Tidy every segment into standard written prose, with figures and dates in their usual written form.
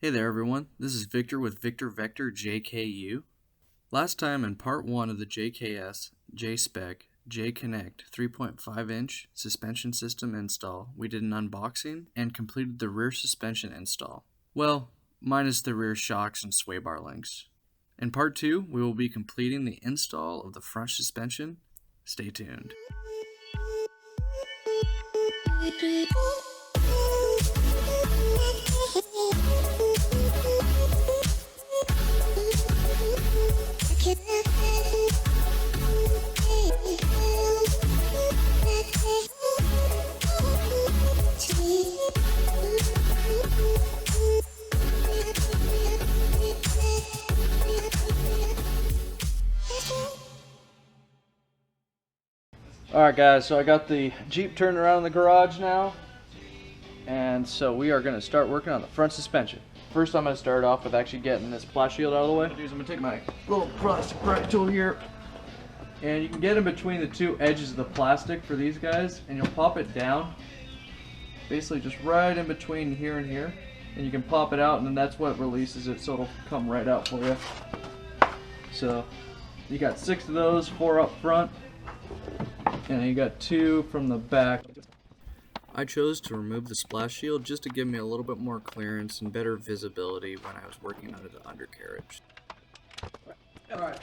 Hey there everyone, this is Victor with VictorVectorJKU. Last time in part 1 of the JKS JSPEC J-Konnect 3.5 inch suspension system install, we did an unboxing and completed the rear suspension install. Well, minus the rear shocks and sway bar links. In part 2, we will be completing the install of the front suspension. Stay tuned. Alright guys, so I got the Jeep turned around in the garage now, and so we are going to start working on the front suspension. First I'm going to start off with actually getting this flash shield out of the way. I'm going to take my little plastic pry tool here, and you can get in between the two edges of the plastic for these guys, and you'll pop it down, basically just right in between here and here, and you can pop it out, and then that's what releases it, so it'll come right out for you. So you got 6 of those, 4 up front. And you got 2 from the back. I chose to remove the splash shield just to give me a little bit more clearance and better visibility when I was working under the undercarriage. Alright,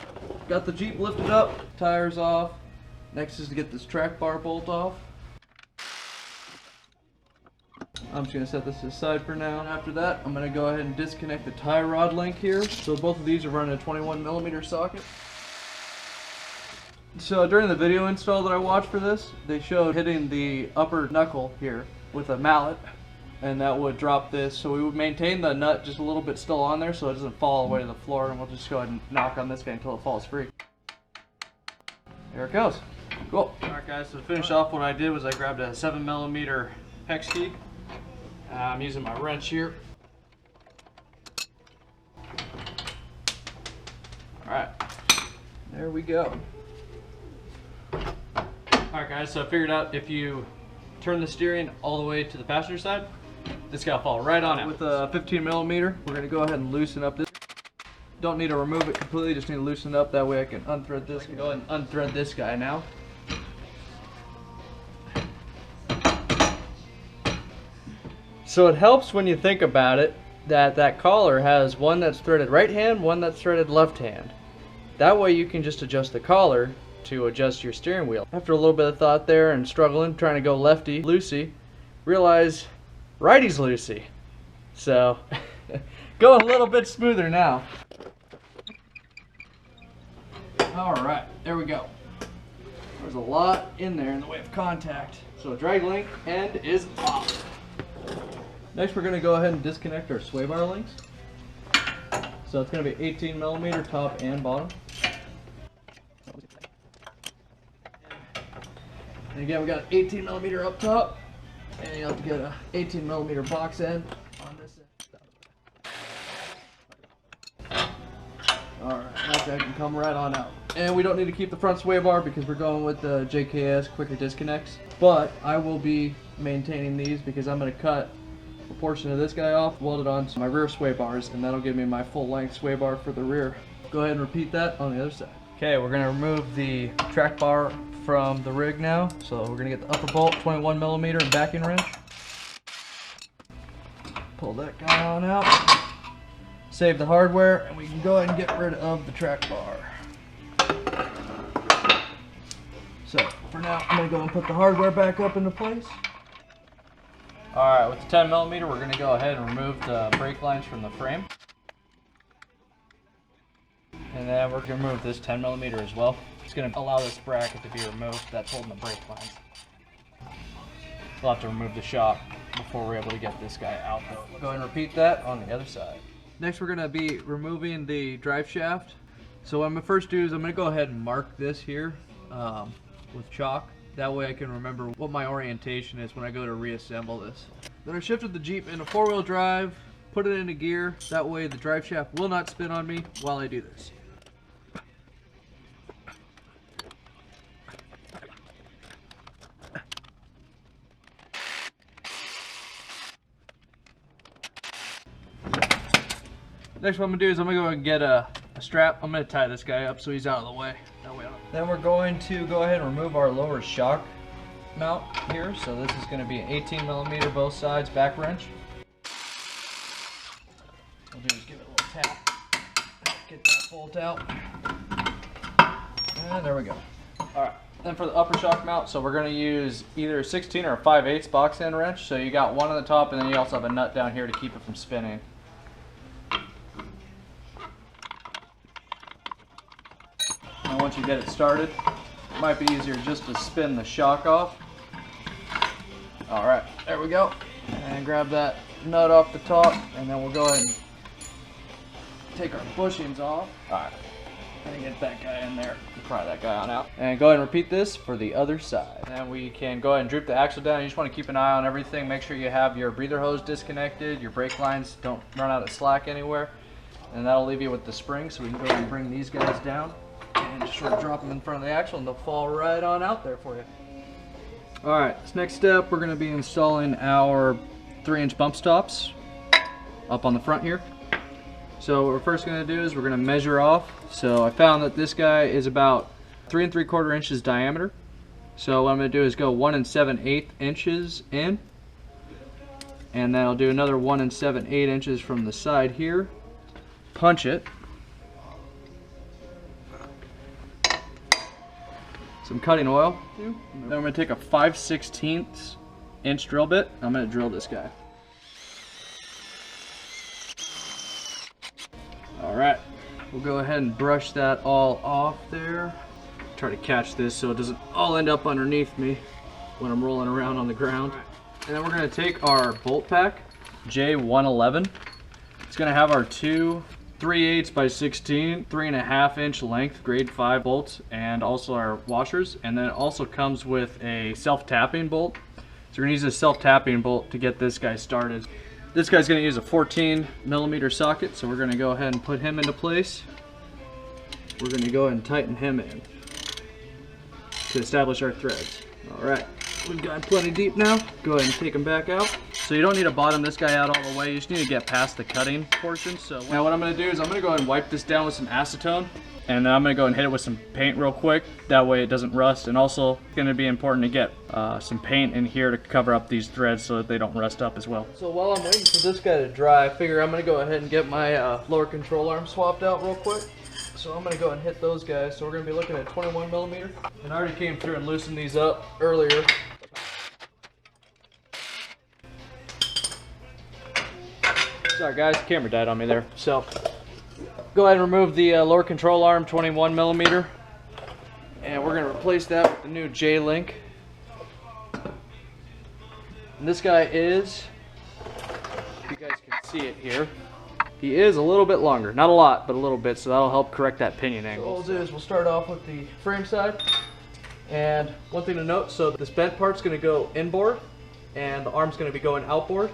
got the Jeep lifted up, tires off. Next is to get this track bar bolt off. I'm just going to set this aside for now. And after that, I'm going to go ahead and disconnect the tie rod link here. So both of these are running a 21mm socket. So during the video install that I watched for this, they showed hitting the upper knuckle here with a mallet, and that would drop this. So we would maintain the nut just a little bit still on there so it doesn't fall away to the floor, and we'll just go ahead and knock on this guy until it falls free. There it goes. Cool. Alright guys, so to finish off, what I did was I grabbed a 7mm hex key. I'm using my wrench here. Alright, there we go. Alright guys, so I figured out if you turn the steering all the way to the passenger side, this guy will fall right on out. With a 15mm, we're going to go ahead and loosen up this. Don't need to remove it completely, just need to loosen it up, that way I can unthread this. Go ahead and unthread this guy now. So it helps when you think about it that that collar has one that's threaded right hand, one that's threaded left hand. That way you can just adjust the collar to adjust your steering wheel. After a little bit of thought there and struggling, trying to go lefty loosey, realize righty's loosey. So going a little bit smoother now. Alright, there we go. There's a lot in there in the way of contact. So drag link end is off. Next we're going to go ahead and disconnect our sway bar links. So it's going to be 18mm top and bottom. And again, we got 18mm up top, and you have to get a 18mm box end on this end. Alright, that guy can come right on out. And we don't need to keep the front sway bar because we're going with the JKS quicker disconnects. But I will be maintaining these because I'm going to cut a portion of this guy off, weld it onto my rear sway bars, and that'll give me my full length sway bar for the rear. Go ahead and repeat that on the other side. Okay, we're going to remove the track bar from the rig now. So we're going to get the upper bolt, 21mm and backing wrench. Pull that guy on out. Save the hardware, and we can go ahead and get rid of the track bar. So for now, I'm going to go and put the hardware back up into place. Alright, with the 10mm, we're going to go ahead and remove the brake lines from the frame. And then we're going to remove this 10mm as well. It's going to allow this bracket to be removed that's holding the brake lines. We'll have to remove the shock before we're able to get this guy out though. We'll go ahead and repeat that on the other side. Next we're going to be removing the drive shaft. So what I'm going to first do is I'm going to go ahead and mark this here with chalk. That way I can remember what my orientation is when I go to reassemble this. Then I shifted the Jeep into 4-wheel drive, put it into gear. That way the drive shaft will not spin on me while I do this. Next what I'm gonna do is I'm gonna go and get a strap. I'm gonna tie this guy up so he's out of the way. Then we're going to go ahead and remove our lower shock mount here. So this is gonna be an 18mm both sides back wrench. What we'll do is give it a little tap, get that bolt out, and there we go. All right. Then for the upper shock mount, so we're going to use either a 16 or a 5/8 box end wrench. So you got one on the top, and then you also have a nut down here to keep it from spinning. And once you get it started, it might be easier just to spin the shock off. All right, there we go. And grab that nut off the top, and then we'll go ahead and take our bushings off. All right. And get that guy in there, pry that guy on out. And go ahead and repeat this for the other side. And we can go ahead and droop the axle down. You just want to keep an eye on everything. Make sure you have your breather hose disconnected, your brake lines don't run out of slack anywhere. And that'll leave you with the spring, so we can go ahead and bring these guys down and just sort of drop them in front of the axle and they'll fall right on out there for you. Alright, this next step we're going to be installing our 3-inch bump stops up on the front here. So what we're first going to do is we're going to measure off. So I found that this guy is about 3 3/4 inches diameter. So what I'm going to do is go 1 7/8 inches in, and then I'll do another 1 7/8 inches from the side here. Punch it. Some cutting oil. Then I'm going to take a 5/16 inch drill bit. I'm going to drill this guy. Alright, we'll go ahead and brush that all off there. Try to catch this so it doesn't all end up underneath me when I'm rolling around on the ground. And then we're going to take our bolt pack, J111. It's going to have our two 3/8 by 16, 3.5 inch length grade 5 bolts, and also our washers. And then it also comes with a self-tapping bolt. So we're going to use a self-tapping bolt to get this guy started. This guy's going to use a 14mm socket, so we're going to go ahead and put him into place. We're going to go ahead and tighten him in to establish our threads. Alright, we've got plenty deep now. Go ahead and take him back out. So you don't need to bottom this guy out all the way, you just need to get past the cutting portion. So now what I'm going to do is I'm going to go ahead and wipe this down with some acetone. And then I'm going to go and hit it with some paint real quick. That way it doesn't rust. And also it's going to be important to get some paint in here to cover up these threads so that they don't rust up as well. So while I'm waiting for this guy to dry, I figure I'm going to go ahead and get my lower control arm swapped out real quick. So I'm going to go and hit those guys. So we're going to be looking at 21mm. And I already came through and loosened these up earlier. Sorry guys, the camera died on me there. So go ahead and remove the lower control arm, 21mm, and we're going to replace that with the new J-Link. And this guy is, if you guys can see it here, he is a little bit longer. Not a lot, but a little bit, so that'll help correct that pinion angle. So what we'll do is we'll start off with the frame side. And one thing to note, so this bent part's going to go inboard, and the arm's going to be going outboard.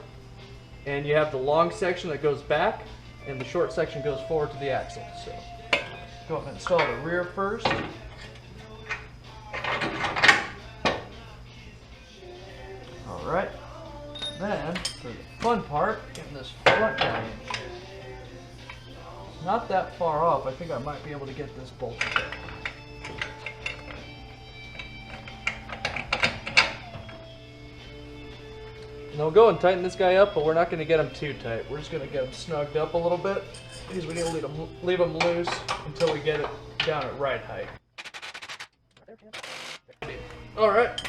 And you have the long section that goes back, and the short section goes forward to the axle. So go ahead and install the rear first. Alright, then for the fun part, getting this front guy in. Not that far off, I think I might be able to get this bolted there. And we'll go and tighten this guy up, but we're not going to get him too tight. We're just going to get him snugged up a little bit because we need to leave him loose until we get it down at right height. Alright,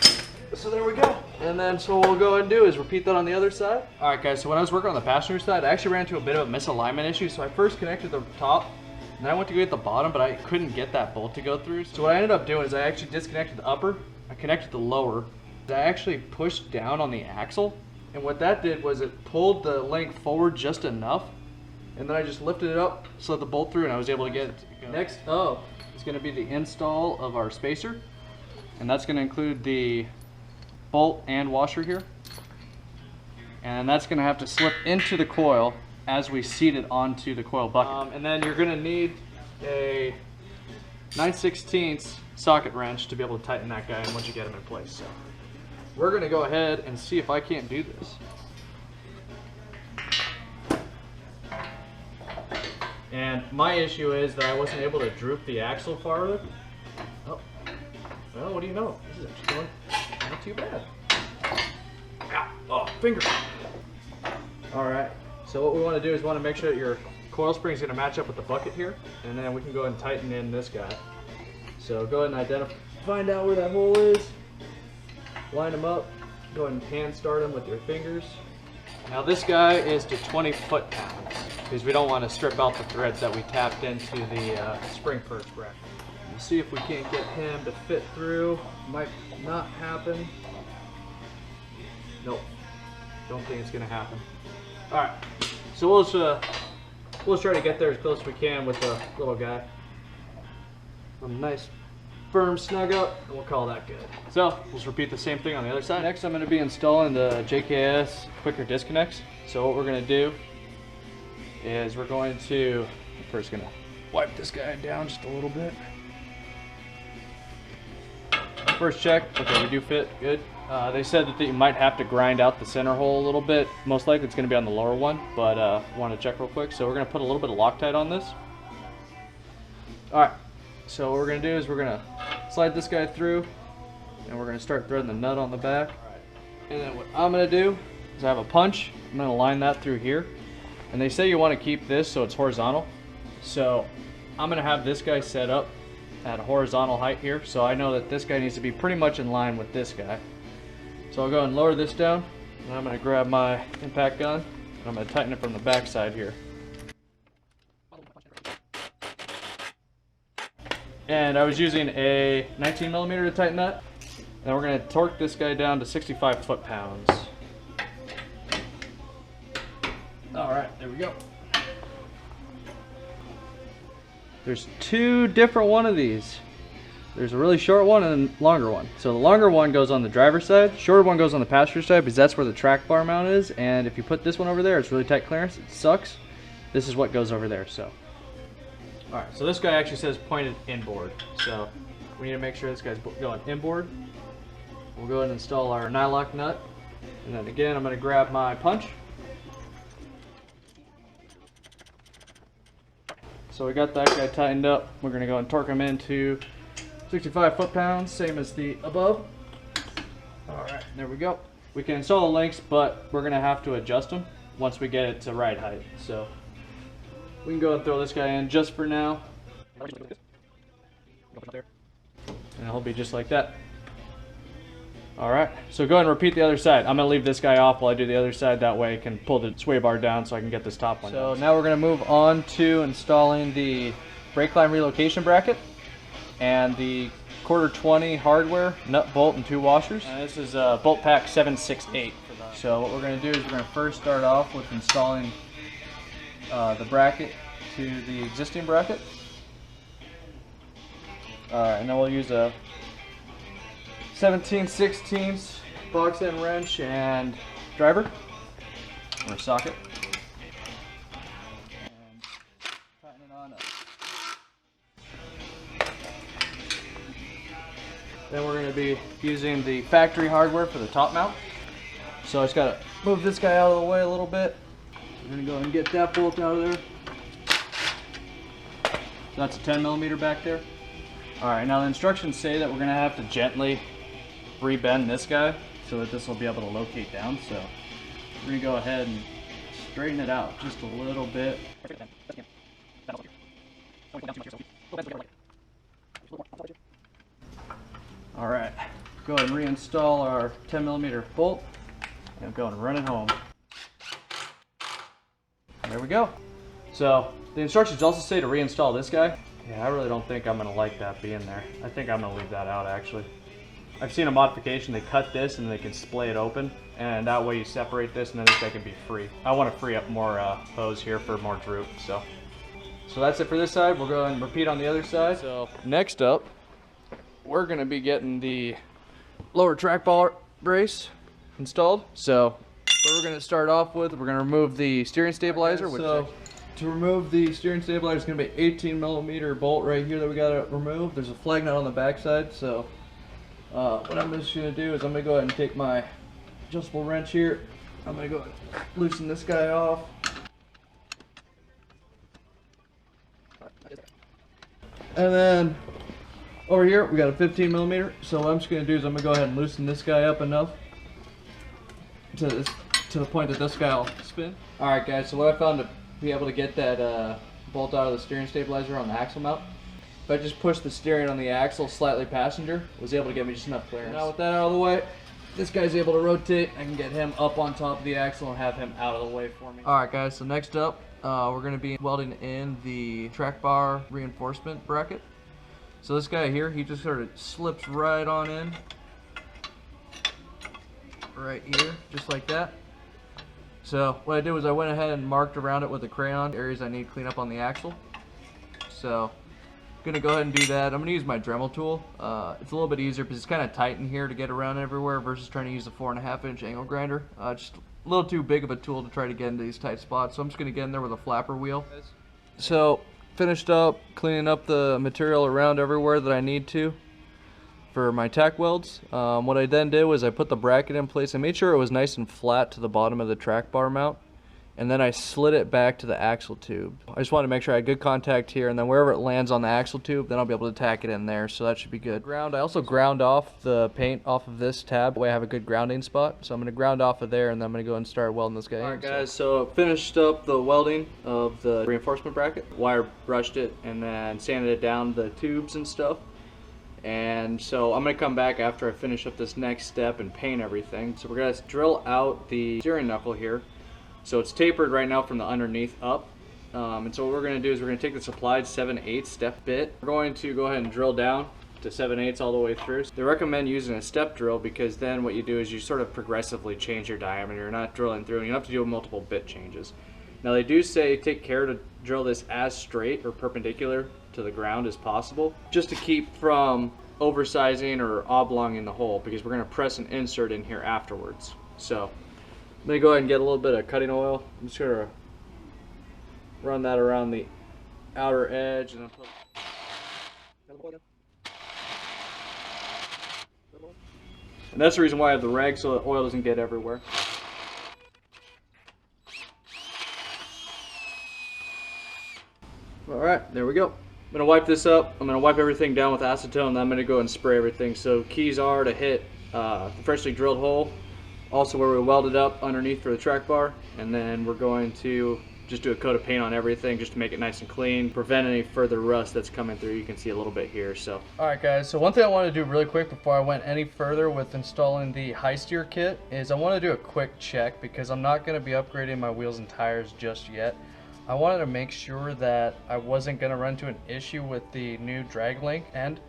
so there we go. And then so what we'll go ahead and do is repeat that on the other side. Alright guys, so when I was working on the passenger side, I actually ran into a bit of a misalignment issue. So I first connected the top, and then I went to go get the bottom, but I couldn't get that bolt to go through. So what I ended up doing is I actually disconnected the upper, I connected the lower, I actually pushed down on the axle. And what that did was it pulled the length forward just enough, and then I just lifted it up, slid the bolt through, and I was able to get it to go. Next up is going to be the install of our spacer, and that's going to include the bolt and washer here. And that's going to have to slip into the coil as we seat it onto the coil bucket. And then you're going to need a 9/16 socket wrench to be able to tighten that guy in once you get him in place. So we're going to go ahead and see if I can't do this. And my issue is that I wasn't able to droop the axle farther. Oh, well, what do you know? This is actually going not too bad. Ow. Oh, finger. All right, so what we want to do is want to make sure that your coil spring is going to match up with the bucket here, and then we can go ahead and tighten in this guy. So go ahead and find out where that hole is, line them up, go ahead and hand start them with your fingers. Now this guy is to 20 foot-pounds because we don't want to strip out the threads that we tapped into the spring purse bracket. We'll see if we can't get him to fit through. Might not happen. Nope, don't think it's going to happen. All right, so we'll just try to get there as close as we can with the little guy. A nice firm snug up, and we'll call that good. So we'll just repeat the same thing on the other side. Next, I'm going to be installing the JKS quicker disconnects. So what we're going to do is we're going to first going to wipe this guy down just a little bit. First check, okay, we do fit good. They said that you might have to grind out the center hole a little bit. Most likely it's going to be on the lower one, but want to check real quick. So we're going to put a little bit of Loctite on this. All right, so what we're going to do is we're going to slide this guy through, and we're going to start threading the nut on the back. And then what I'm going to do is I have a punch. I'm going to line that through here. And they say you want to keep this so it's horizontal. So I'm going to have this guy set up at a horizontal height here. So I know that this guy needs to be pretty much in line with this guy. So I'll go ahead and lower this down, and I'm going to grab my impact gun, and I'm going to tighten it from the back side here. And I was using a 19mm to tighten that. Then we're going to torque this guy down to 65 foot-pounds. All right, there we go. There's two different one of these. There's a really short one and a longer one. So the longer one goes on the driver's side, shorter one goes on the passenger side because that's where the track bar mount is. And if you put this one over there, it's really tight clearance. It sucks. This is what goes over there. So, all right. So this guy actually says pointed inboard. So we need to make sure this guy's going inboard. We'll go ahead and install our nylock nut, and then again I'm going to grab my punch. So we got that guy tightened up. We're going to go and torque him into 65 foot-pounds, same as the above. All right, there we go. We can install the links, but we're gonna have to adjust them once we get it to ride height. So we can go and throw this guy in just for now. And he'll be just like that. All right, so go ahead and repeat the other side. I'm gonna leave this guy off while I do the other side. That way I can pull the sway bar down so I can get this top one down. So now we're gonna move on to installing the brake line relocation bracket and the 1/4-20 hardware, nut, bolt, and 2 washers. This is bolt pack 768. So what we're going to do is we're going to first start off with installing the bracket to the existing bracket. Alright, and then we'll use a 17/16 box end wrench and driver, or socket. And tighten it on up. Then we're going to be using the factory hardware for the top mount. So I just got to move this guy out of the way a little bit. We're going to go ahead and get that bolt out of there. So that's a 10mm back there. Alright, now the instructions say that we're going to have to gently rebend this guy so that this will be able to locate down. So we're going to go ahead and straighten it out just a little bit. Alright, go ahead and reinstall our 10mm bolt and go and run it home. There we go. So the instructions also say to reinstall this guy. Yeah, I really don't think I'm going to like that being there. I think I'm going to leave that out actually. I've seen a modification, they cut this and they can splay it open, and that way you separate this and then this guy can be free. I want to free up more hose here for more droop. So that's it for this side. We'll go ahead and repeat on the other side. So next up, we're going to be getting the lower track bar brace installed. So what we're going to start off with, we're going to remove the steering stabilizer. So to remove the steering stabilizer, it's going to be 18mm bolt right here that we got to remove. There's a flag nut on the back side. So what I'm just going to do is I'm going to go ahead and take my adjustable wrench here. I'm going to go ahead and loosen this guy off. And then over here we got a 15 millimeter. So what I'm just gonna do is I'm gonna go ahead and loosen this guy up enough to the point that this guy will spin. All right, guys. So what I found to be able to get that bolt out of the steering stabilizer on the axle mount, if I just push the steering on the axle slightly passenger, was able to get me just enough clearance. Now with that out of the way, this guy's able to rotate. I can get him up on top of the axle and have him out of the way for me. All right, guys. So next up, we're gonna be welding in the track bar reinforcement bracket. So this guy here, he just sort of slips right on in, right here, just like that. So what I did was I went ahead and marked around it with a crayon areas I need to clean up on the axle. So I'm gonna go ahead and do that. I'm gonna use my Dremel tool. It's a little bit easier because it's kind of tight in here to get around everywhere versus trying to use a 4.5 inch angle grinder. Just a little too big of a tool to try to get into these tight spots. So I'm just gonna get in there with a flapper wheel. So finished up cleaning up the material around everywhere that I need to for my tack welds. What I then did was I put the bracket in place. I made sure it was nice and flat to the bottom of the track bar mount, and then I slid it back to the axle tube. I just wanted to make sure I had good contact here, and then wherever it lands on the axle tube, then I'll be able to tack it in there, so that should be good. I also ground off the paint off of this tab, that way I have a good grounding spot. So I'm going to ground off of there, and then I'm going to go and start welding this guy in. Alright guys, so finished up the welding of the reinforcement bracket, wire brushed it, and then sanded it down the tubes and stuff. And so I'm going to come back after I finish up this next step and paint everything. So we're going to drill out the steering knuckle here. So it's tapered right now from the underneath up. And so what we're going to do is we're going to take the supplied 7/8 step bit. We're going to go ahead and drill down to 7/8 all the way through. They recommend using a step drill because then what you do is you sort of progressively change your diameter. You're not drilling through, and you don't have to do multiple bit changes. Now they do say take care to drill this as straight or perpendicular to the ground as possible, just to keep from oversizing or oblonging the hole, because we're going to press an insert in here afterwards. So I'm going to go ahead and get a little bit of cutting oil. I'm just going to run that around the outer edge, and then put and that's the reason why I have the rag, so the oil doesn't get everywhere. Alright, there we go. I'm going to wipe this up. I'm going to wipe everything down with acetone, and then I'm going to go and spray everything. So keys are to hit the freshly drilled hole, also where we welded up underneath for the track bar, and then we're going to just do a coat of paint on everything just to make it nice and clean, prevent any further rust that's coming through. You can see a little bit here. So alright guys, so one thing I want to do really quick before I went any further with installing the high steer kit is I want to do a quick check, because I'm not going to be upgrading my wheels and tires just yet. I wanted to make sure that I wasn't going to run into an issue with the new drag link and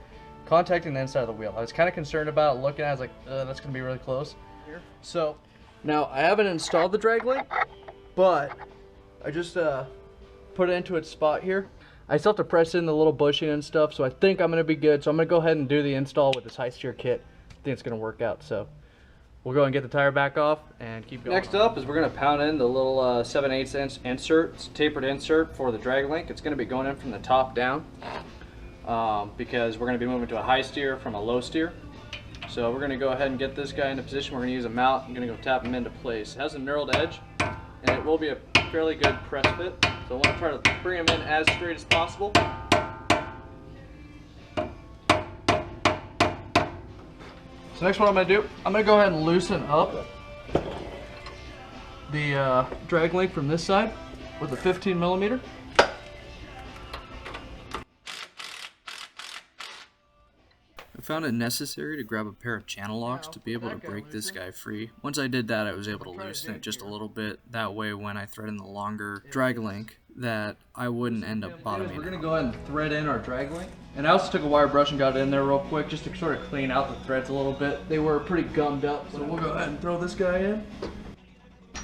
contacting the inside of the wheel. I was kind of concerned about it, looking at it, I was like, that's going to be really close. So now I haven't installed the drag link, but I just put it into its spot here. I still have to press in the little bushing and stuff, so I think I'm going to be good. So I'm going to go ahead and do the install with this high steer kit. I think it's going to work out. So we'll go and get the tire back off and keep going. Next up is we're going to pound in the little 7/8 inch insert. It's a tapered insert for the drag link. It's going to be going in from the top down because we're going to be moving to a high steer from a low steer. So we're going to go ahead and get this guy into position. We're going to use a mallet. I'm going to go tap him into place. It has a knurled edge, and it will be a fairly good press fit. So I want to try to bring him in as straight as possible. So next what I'm going to do, I'm going to go ahead and loosen up the drag link from this side with a 15 millimeter. I found it necessary to grab a pair of channel locks to be able to break this guy free. Once I did that, I was able to loosen it just a little bit. That way when I thread in the longer drag link, that I wouldn't end up bottoming. We're going to go ahead and thread in our drag link. And I also took a wire brush and got it in there real quick just to sort of clean out the threads a little bit. They were pretty gummed up, so we'll go ahead and throw this guy in.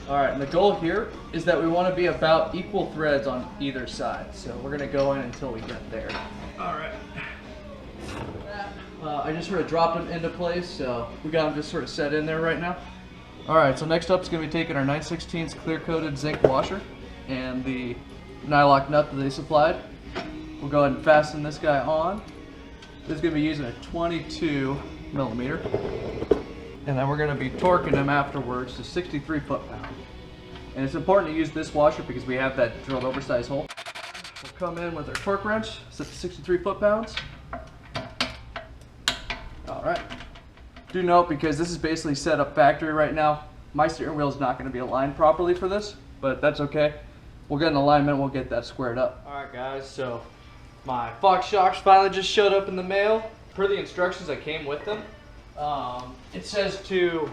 Alright, and the goal here is that we want to be about equal threads on either side. So we're going to go in until we get there. Alright. I just sort of dropped them into place, so we got them just sort of set in there right now. Alright, so next up is going to be taking our 9/16 clear-coated zinc washer and the nylock nut that they supplied. We'll go ahead and fasten this guy on. This is going to be using a 22 millimeter. And then we're going to be torquing him afterwards to 63 foot-pounds. And it's important to use this washer because we have that drilled oversized hole. We'll come in with our torque wrench, set to 63 foot-pounds. All right. Do note, because this is basically set up factory right now, my steering wheel is not going to be aligned properly for this, but that's okay. We'll get an alignment, we'll get that squared up. All right guys, so my Fox shocks finally just showed up in the mail. Per the instructions that came with them, it says to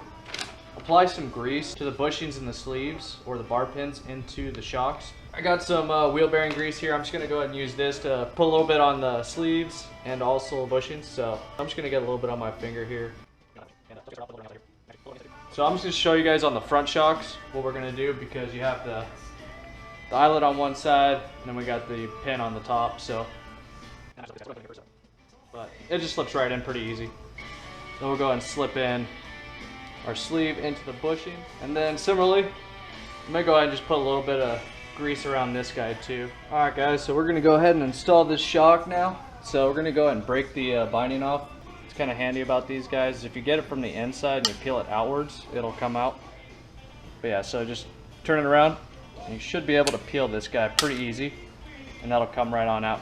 apply some grease to the bushings and the sleeves, or the bar pins, into the shocks. I got some wheel bearing grease here. I'm just going to go ahead and use this to put a little bit on the sleeves and also bushings. So I'm just going to get a little bit on my finger here. So I'm just going to show you guys on the front shocks what we're going to do, because you have the eyelet on one side, and then we got the pin on the top. So, but it just slips right in pretty easy. Then we'll go ahead and slip in our sleeve into the bushing, and then similarly, I'm gonna go ahead and just put a little bit of grease around this guy too. All right, guys. So we're gonna go ahead and install this shock now. So we're gonna go ahead and break the binding off. It's kind of handy about these guys. If you get it from the inside and you peel it outwards, it'll come out. But yeah, so just turn it around. And you should be able to peel this guy pretty easy, and that'll come right on out.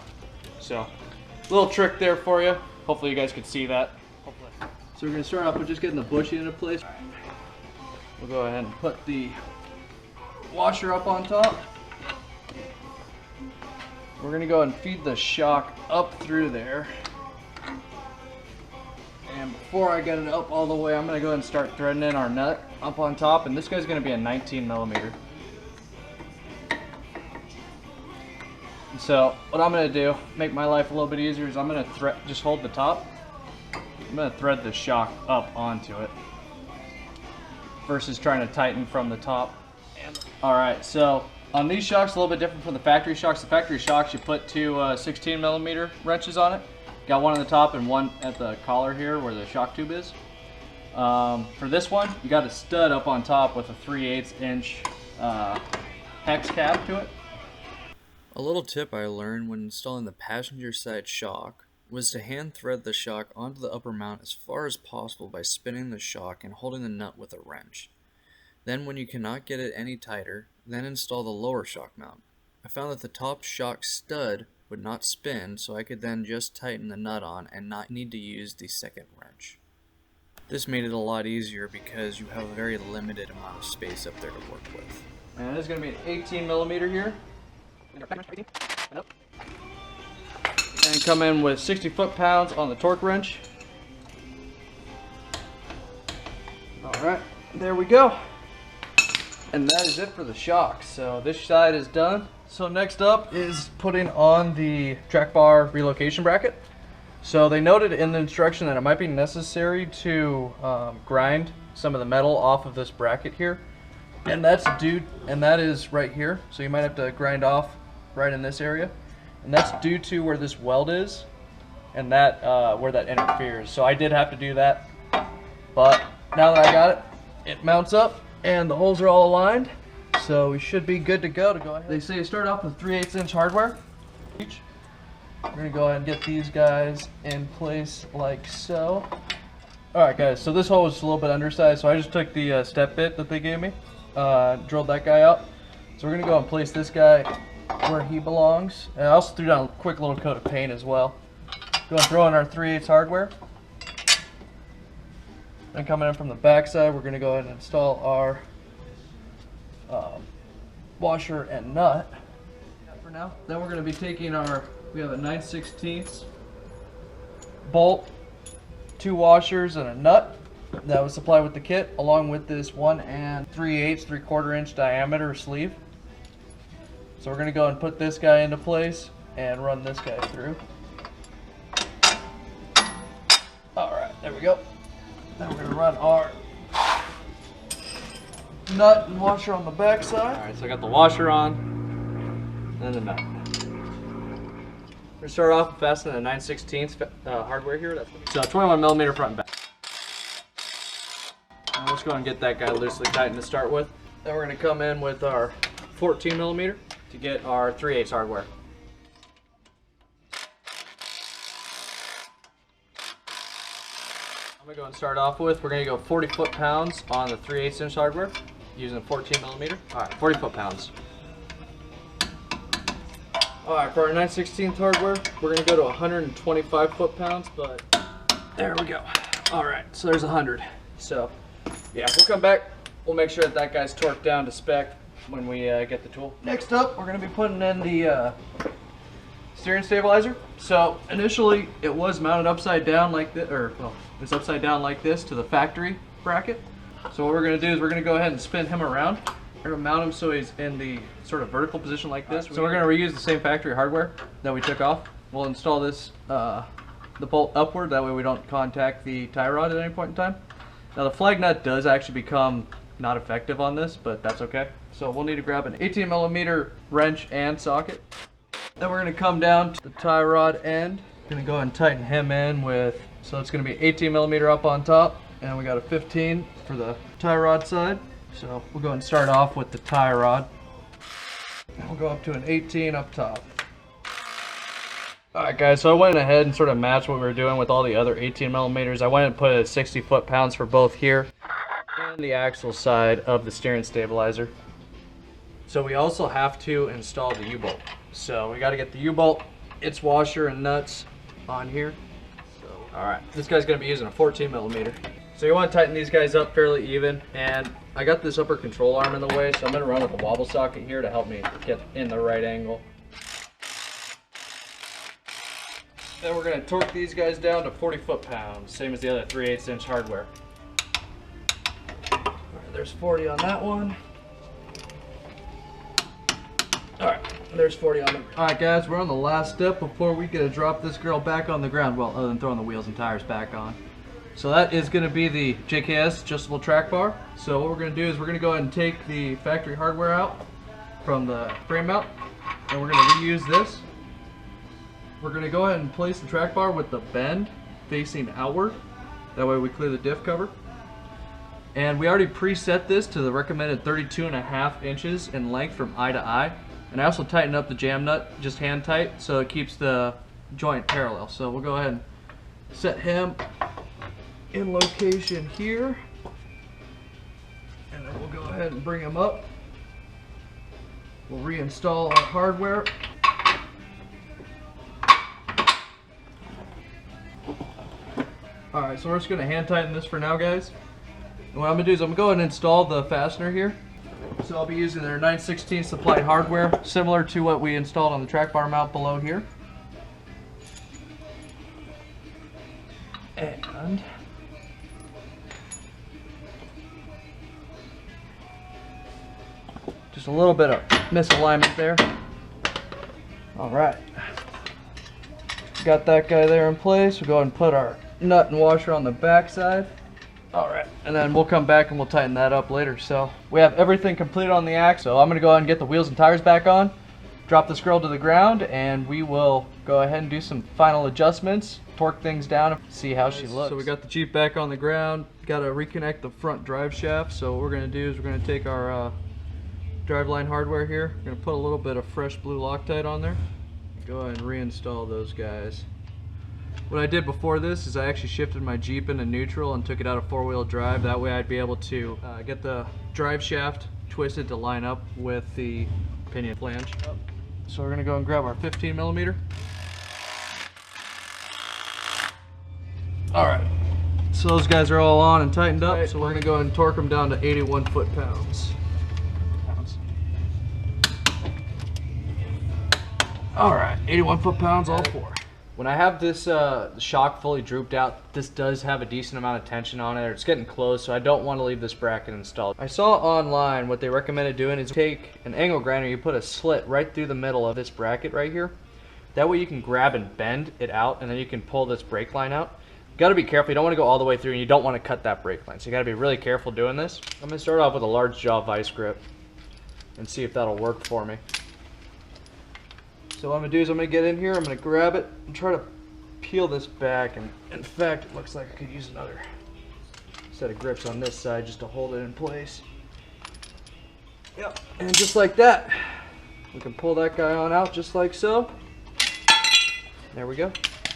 So, little trick there for you. Hopefully you guys can see that. So we're going to start off with just getting the bushing into place. We'll go ahead and put the washer up on top. We're going to go ahead and feed the shock up through there. And before I get it up all the way, I'm going to go ahead and start threading in our nut up on top. And this guy's going to be a 19 millimeter. So what I'm going to do, make my life a little bit easier, is I'm going to just hold the top. I'm going to thread the shock up onto it versus trying to tighten from the top. Alright, so on these shocks, a little bit different from the factory shocks. The factory shocks, you put two 16 millimeter wrenches on it. Got one on the top and one at the collar here where the shock tube is. For this one, you got a stud up on top with a 3/8 inch hex cap to it. A little tip I learned when installing the passenger side shock was to hand thread the shock onto the upper mount as far as possible by spinning the shock and holding the nut with a wrench. Then when you cannot get it any tighter, then install the lower shock mount. I found that the top shock stud would not spin, so I could then just tighten the nut on and not need to use the second wrench. This made it a lot easier because you have a very limited amount of space up there to work with. And it is going to be an 18 millimeter here. And come in with 60 foot-pounds on the torque wrench. Alright, there we go. And that is it for the shock. So this side is done. So next up is putting on the track bar relocation bracket. So they noted in the instruction that it might be necessary to grind some of the metal off of this bracket here. And that is right here. So you might have to grind off right in this area. And that's due to where this weld is and that where that interferes. So I did have to do that, but now that I got it, it mounts up and the holes are all aligned, so we should be good to go ahead. They say start off with 3/8 inch hardware each. We're gonna go ahead and get these guys in place like so. Alright guys, so this hole was a little bit undersized, so I just took the step bit that they gave me, drilled that guy out. So we're gonna go and place this guy where he belongs. And I also threw down a quick little coat of paint as well. Go and throw in our 3/8 hardware. And coming in from the back side, we're going to go ahead and install our washer and nut for now. Then we're going to be taking we have a 9/16 bolt, 2 washers, and a nut that was supplied with the kit, along with this 1 3/8 3/4 inch diameter sleeve. So we're going to go and put this guy into place and run this guy through. Alright, there we go. Then we're going to run our nut and washer on the back side. Alright, so I got the washer on and the nut. We're going to start off fastening the 9/16 hardware here. So 21 millimeter front and back. Now let's go and get that guy loosely tightened to start with. Then we're going to come in with our 14 millimeter. To get our 3/8 hardware. I'm going to go and start off with, we're going to go 40 foot-pounds on the 3/8 inch hardware using 14 millimeter. Alright, 40 foot-pounds. Alright, for our 9/16 hardware, we're going to go to 125 foot-pounds, but there we go. Alright, so there's 100. So, yeah, we'll come back. We'll make sure that that guy's torqued down to spec when we get the tool. Next up, we're going to be putting in the steering stabilizer. So, initially, it was mounted upside down like this, or, well, it's upside down like this to the factory bracket. So what we're going to do is we're going to go ahead and spin him around. We're going to mount him so he's in the sort of vertical position like this. So we're going to reuse the same factory hardware that we took off. We'll install this, the bolt upward, that way we don't contact the tie rod at any point in time. Now the flag nut does actually become not effective on this, but that's okay. So we'll need to grab an 18mm wrench and socket. Then we're going to come down to the tie rod end. We're going to go ahead and tighten him in with, so it's going to be 18mm up on top, and we got a 15 for the tie rod side. So we'll go ahead and start off with the tie rod. We'll go up to an 18 up top. Alright guys, so I went ahead and sort of matched what we were doing with all the other 18mm. I went and put it at 60 foot-pounds for both here and the axle side of the steering stabilizer. So we also have to install the U-bolt. So we got to get the U-bolt, its washer and nuts on here. Alright, this guy's going to be using a 14mm. So you want to tighten these guys up fairly even, and I got this upper control arm in the way, so I'm going to run with the wobble socket here to help me get in the right angle. Then we're going to torque these guys down to 40 foot-pounds, same as the other 3/8 inch hardware. Alright, there's 40 on that one. Alright, there's 40 on them. Alright guys, we're on the last step before we get to drop this girl back on the ground. Well, other than throwing the wheels and tires back on. So that is going to be the JKS adjustable track bar. So what we're going to do is we're going to go ahead and take the factory hardware out from the frame mount, and we're going to reuse this. We're going to go ahead and place the track bar with the bend facing outward. That way we clear the diff cover. And we already preset this to the recommended 32.5 inches in length from eye to eye. And I also tightened up the jam nut just hand tight so it keeps the joint parallel. So we'll go ahead and set him in location here, and then we'll go ahead and bring him up. We'll reinstall our hardware. Alright, so we're just going to hand tighten this for now, guys. And what I'm going to do is I'm going to go ahead and install the fastener here. So I'll be using their 9/16 supplied hardware, similar to what we installed on the track bar mount below here. And just a little bit of misalignment there. Alright. Got that guy there in place. We'll go ahead and put our nut and washer on the back side. Alright, and then we'll come back and we'll tighten that up later. So we have everything completed on the axle. So I'm going to go ahead and get the wheels and tires back on, drop this girl to the ground, and we will go ahead and do some final adjustments, torque things down, and see how she looks. So we got the Jeep back on the ground, got to reconnect the front drive shaft. So what we're going to do is we're going to take our driveline hardware here. We're going to put a little bit of fresh blue Loctite on there. Go ahead and reinstall those guys. What I did before this is I actually shifted my Jeep into neutral and took it out of four-wheel drive. That way I'd be able to get the drive shaft twisted to line up with the pinion flange. So we're going to go and grab our 15mm. Alright, so those guys are all on and tightened up, so we're going to go ahead and torque them down to 81 foot-pounds. Alright, 81 foot-pounds, all four. When I have this shock fully drooped out, this does have a decent amount of tension on it. It's getting close, so I don't want to leave this bracket installed. I saw online what they recommended doing is take an angle grinder, you put a slit right through the middle of this bracket right here. That way you can grab and bend it out, and then you can pull this brake line out. You got to be careful. You don't want to go all the way through, and you don't want to cut that brake line. So you got to be really careful doing this. I'm going to start off with a large jaw vice grip and see if that'll work for me. So what I'm going to do is I'm going to get in here, I'm going to grab it and try to peel this back, and in fact it looks like I could use another set of grips on this side just to hold it in place. Yep, and just like that, we can pull that guy on out just like so. There we go.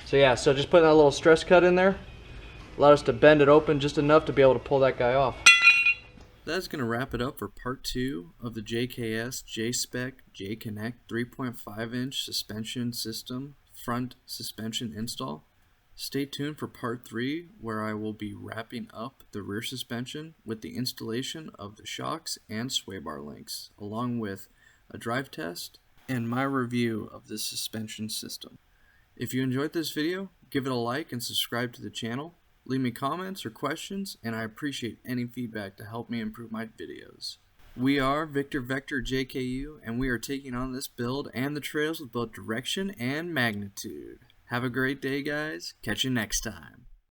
So yeah, so just putting that little stress cut in there allowed us to bend it open just enough to be able to pull that guy off. That's going to wrap it up for part 2 of the JKS JSPEC J-Konnect 3.5 inch suspension system front suspension install. Stay tuned for part 3, where I will be wrapping up the rear suspension with the installation of the shocks and sway bar links, along with a drive test and my review of this suspension system. If you enjoyed this video, give it a like and subscribe to the channel. Leave me comments or questions, and I appreciate any feedback to help me improve my videos. We are VictorVectorJKU, and we are taking on this build and the trails with both direction and magnitude. Have a great day, guys. Catch you next time.